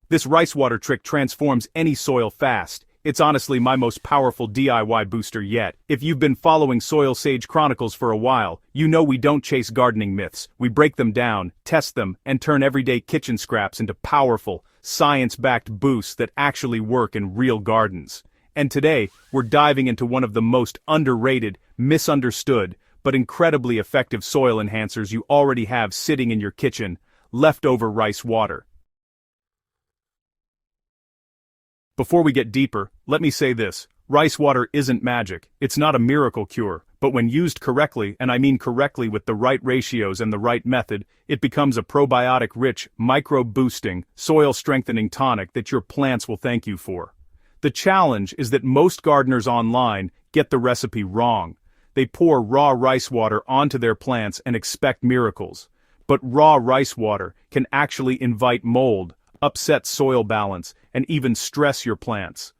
This rice water trick transforms any soil fast. It's honestly my most powerful DIY booster yet. If you've been following Soil Sage Chronicles for a while, you know we don't chase gardening myths. We break them down, test them, and turn everyday kitchen scraps into powerful, science-backed boosts that actually work in real gardens. And today, we're diving into one of the most underrated, misunderstood, but incredibly effective soil enhancers you already have sitting in your kitchen: leftover rice water. Before we get deeper, let me say this: rice water isn't magic. It's not a miracle cure, but when used correctly, and I mean correctly with the right ratios and the right method, it becomes a probiotic-rich, microbe-boosting, soil-strengthening tonic that your plants will thank you for. The challenge is that most gardeners online get the recipe wrong. They pour raw rice water onto their plants and expect miracles. But raw rice water can actually invite mold, upset soil balance, and even stress your plants.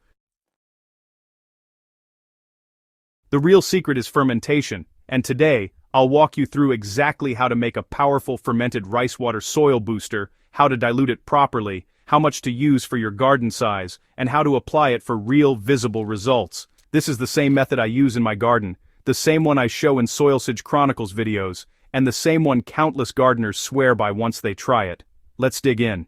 The real secret is fermentation, and today, I'll walk you through exactly how to make a powerful fermented rice water soil booster, how to dilute it properly, how much to use for your garden size, and how to apply it for real visible results. This is the same method I use in my garden, the same one I show in Soilsage Chronicles videos, and the same one countless gardeners swear by once they try it. Let's dig in.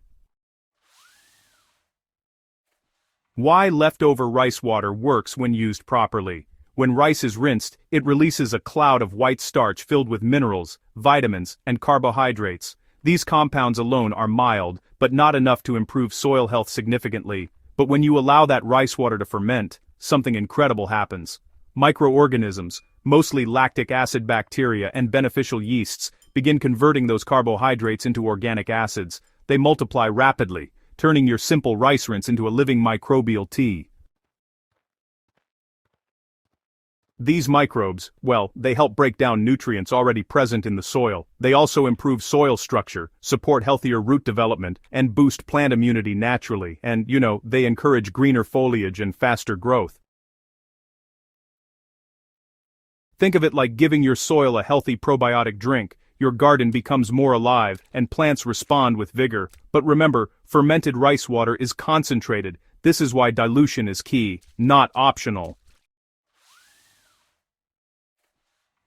Why leftover rice water works when used properly. When rice is rinsed, it releases a cloud of white starch filled with minerals, vitamins, and carbohydrates. These compounds alone are mild, but not enough to improve soil health significantly. But when you allow that rice water to ferment, something incredible happens. Microorganisms, mostly lactic acid bacteria and beneficial yeasts, begin converting those carbohydrates into organic acids. They multiply rapidly, turning your simple rice rinse into a living microbial tea. These microbes, well, they help break down nutrients already present in the soil. They also improve soil structure, support healthier root development, and boost plant immunity naturally. And, they encourage greener foliage and faster growth. Think of it like giving your soil a healthy probiotic drink. Your garden becomes more alive, and plants respond with vigor. But remember, fermented rice water is concentrated. This is why dilution is key, not optional.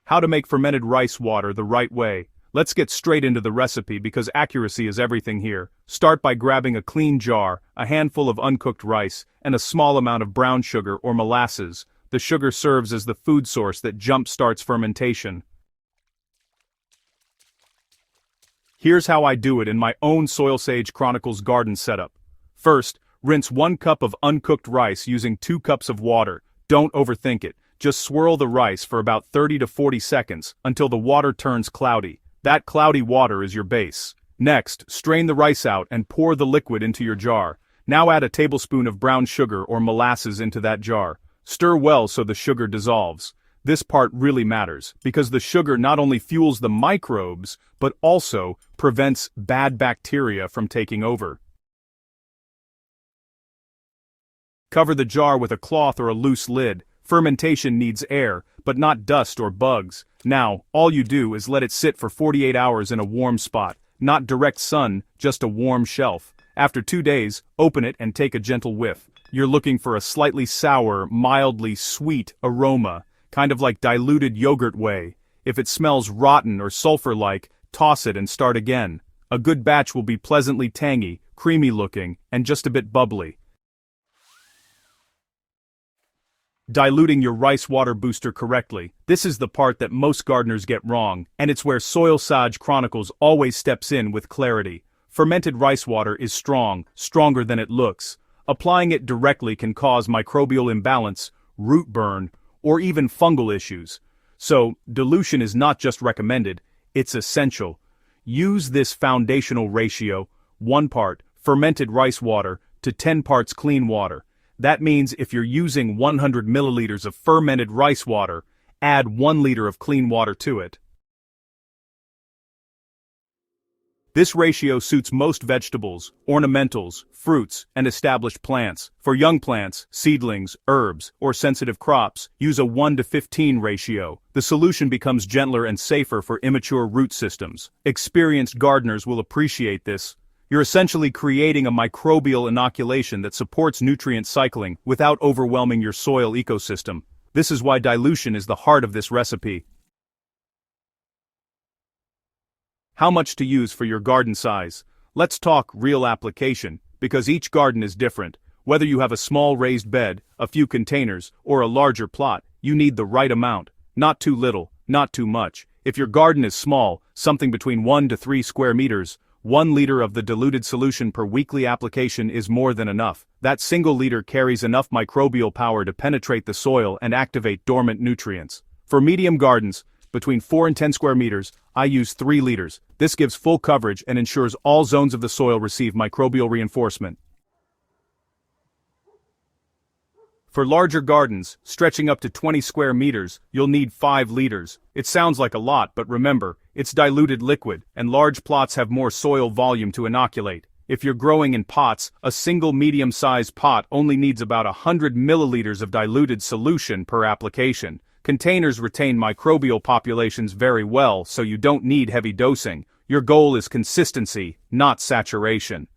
How to make fermented rice water the right way. Let's get straight into the recipe because accuracy is everything here. Start by grabbing a clean jar, a handful of uncooked rice, and a small amount of brown sugar or molasses. The sugar serves as the food source that jump-starts fermentation. Here's how I do it in my own Soilsage Chronicles garden setup. First, rinse 1 cup of uncooked rice using 2 cups of water. Don't overthink it. Just swirl the rice for about 30 to 40 seconds until the water turns cloudy. That cloudy water is your base. Next, strain the rice out and pour the liquid into your jar. Now add a tablespoon of brown sugar or molasses into that jar. Stir well so the sugar dissolves. This part really matters, because the sugar not only fuels the microbes, but also prevents bad bacteria from taking over. Cover the jar with a cloth or a loose lid. Fermentation needs air, but not dust or bugs. Now, all you do is let it sit for 48 hours in a warm spot. Not direct sun, just a warm shelf. After 2 days, open it and take a gentle whiff. You're looking for a slightly sour, mildly sweet aroma, kind of like diluted yogurt whey. If it smells rotten or sulfur-like, toss it and start again. A good batch will be pleasantly tangy, creamy-looking, and just a bit bubbly. Diluting your rice water booster correctly. This is the part that most gardeners get wrong, and it's where Soilsage Chronicles always steps in with clarity. Fermented rice water is strong, stronger than it looks. Applying it directly can cause microbial imbalance, root burn, or even fungal issues. So, dilution is not just recommended, it's essential. Use this foundational ratio, 1 part fermented rice water to 10 parts clean water. That means if you're using 100 milliliters of fermented rice water, add 1 liter of clean water to it. This ratio suits most vegetables, ornamentals, fruits, and established plants. For young plants, seedlings, herbs, or sensitive crops, use a 1:15 ratio. The solution becomes gentler and safer for immature root systems. Experienced gardeners will appreciate this. You're essentially creating a microbial inoculation that supports nutrient cycling without overwhelming your soil ecosystem. This is why dilution is the heart of this recipe. How much to use for your garden size? Let's talk real application, because each garden is different. Whether you have a small raised bed, a few containers, or a larger plot, you need the right amount. Not too little, not too much. If your garden is small, something between 1 to 3 square meters, 1 liter of the diluted solution per weekly application is more than enough. That single liter carries enough microbial power to penetrate the soil and activate dormant nutrients. For medium gardens, between 4 and 10 square meters, I use 3 liters. This gives full coverage and ensures all zones of the soil receive microbial reinforcement. For larger gardens, stretching up to 20 square meters, you'll need 5 liters. It sounds like a lot, but remember, it's diluted liquid, and large plots have more soil volume to inoculate. If you're growing in pots, a single medium-sized pot only needs about 100 milliliters of diluted solution per application. Containers retain microbial populations very well, so you don't need heavy dosing. Your goal is consistency, not saturation.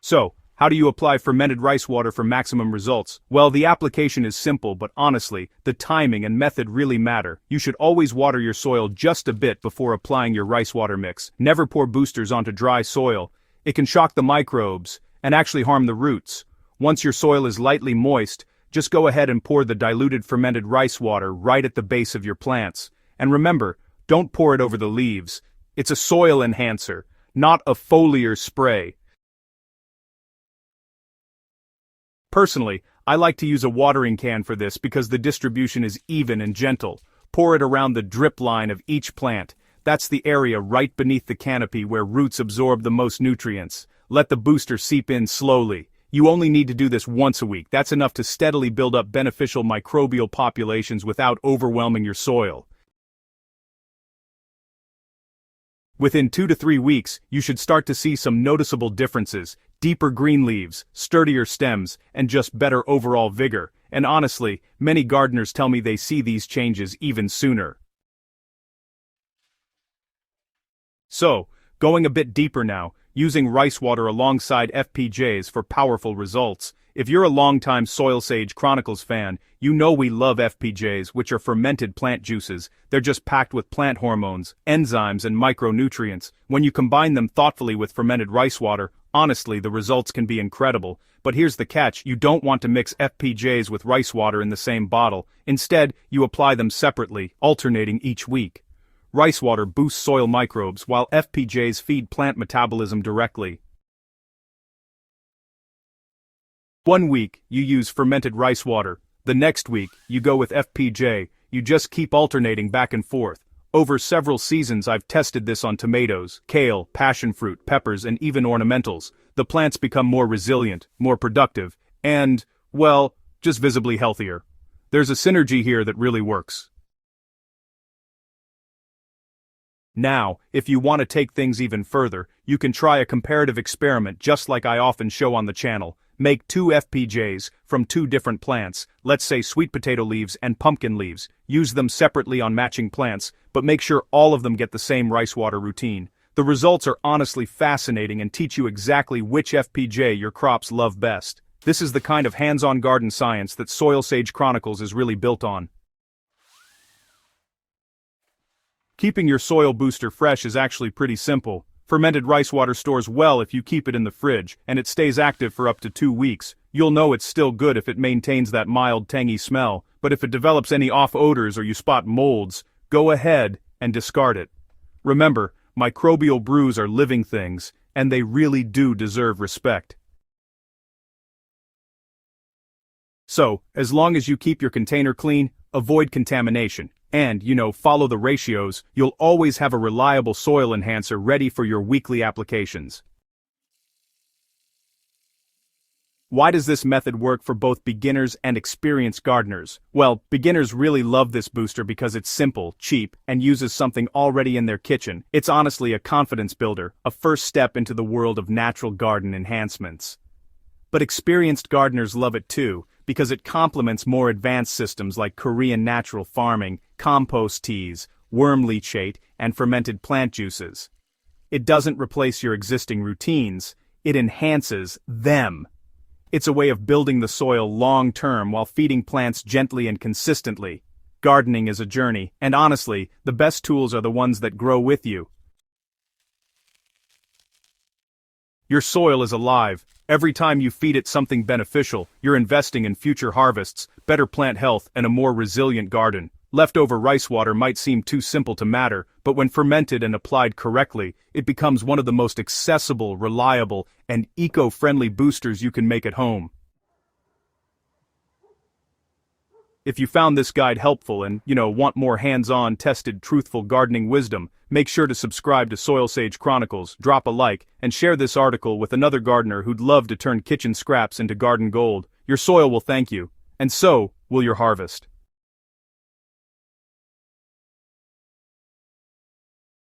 So, how do you apply fermented rice water for maximum results? Well, the application is simple, but honestly, the timing and method really matter. You should always water your soil just a bit before applying your rice water mix. Never pour boosters onto dry soil. It can shock the microbes and actually harm the roots. Once your soil is lightly moist, just go ahead and pour the diluted fermented rice water right at the base of your plants. And remember, don't pour it over the leaves. It's a soil enhancer, not a foliar spray. Personally, I like to use a watering can for this because the distribution is even and gentle. Pour it around the drip line of each plant. That's the area right beneath the canopy where roots absorb the most nutrients. Let the booster seep in slowly. You only need to do this once a week. That's enough to steadily build up beneficial microbial populations without overwhelming your soil. Within 2 to 3 weeks, you should start to see some noticeable differences. Deeper green leaves, sturdier stems, and just better overall vigor. And honestly, many gardeners tell me they see these changes even sooner. So, going a bit deeper now, using rice water alongside FPJs for powerful results. If you're a longtime Soilsage Chronicles fan, you know we love FPJs, which are fermented plant juices. They're just packed with plant hormones, enzymes, and micronutrients. When you combine them thoughtfully with fermented rice water, honestly, the results can be incredible. But here's the catch: you don't want to mix FPJs with rice water in the same bottle. Instead, you apply them separately, alternating each week. Rice water boosts soil microbes, while FPJs feed plant metabolism directly. 1 week, you use fermented rice water. The next week, you go with FPJ. You just keep alternating back and forth. Over several seasons, I've tested this on tomatoes, kale, passion fruit, peppers, and even ornamentals. The plants become more resilient, more productive, and, well, just visibly healthier. There's a synergy here that really works. Now, if you want to take things even further, you can try a comparative experiment just like I often show on the channel. Make 2 FPJs from 2 different plants, let's say sweet potato leaves and pumpkin leaves. Use them separately on matching plants, but make sure all of them get the same rice water routine. The results are honestly fascinating and teach you exactly which FPJ your crops love best. This is the kind of hands-on garden science that Soilsage Chronicles is really built on. Keeping your soil booster fresh is actually pretty simple. Fermented rice water stores well if you keep it in the fridge, and it stays active for up to 2 weeks. You'll know it's still good if it maintains that mild, tangy smell, but if it develops any off odors or you spot molds, go ahead and discard it. Remember, microbial brews are living things, and they really do deserve respect. So, as long as you keep your container clean, avoid contamination, and, follow the ratios, you'll always have a reliable soil enhancer ready for your weekly applications. Why does this method work for both beginners and experienced gardeners? Well, beginners really love this booster because it's simple, cheap, and uses something already in their kitchen. It's honestly a confidence builder, a first step into the world of natural garden enhancements. But experienced gardeners love it too, because it complements more advanced systems like Korean natural farming, compost teas, worm leachate, and fermented plant juices. It doesn't replace your existing routines, it enhances them. It's a way of building the soil long-term while feeding plants gently and consistently. Gardening is a journey, and honestly, the best tools are the ones that grow with you. Your soil is alive. Every time you feed it something beneficial, you're investing in future harvests, better plant health, and a more resilient garden. Leftover rice water might seem too simple to matter, but when fermented and applied correctly, it becomes one of the most accessible, reliable, and eco-friendly boosters you can make at home. If you found this guide helpful and, want more hands-on, tested, truthful gardening wisdom, make sure to subscribe to Soil Sage Chronicles, drop a like, and share this article with another gardener who'd love to turn kitchen scraps into garden gold. Your soil will thank you, and so will your harvest.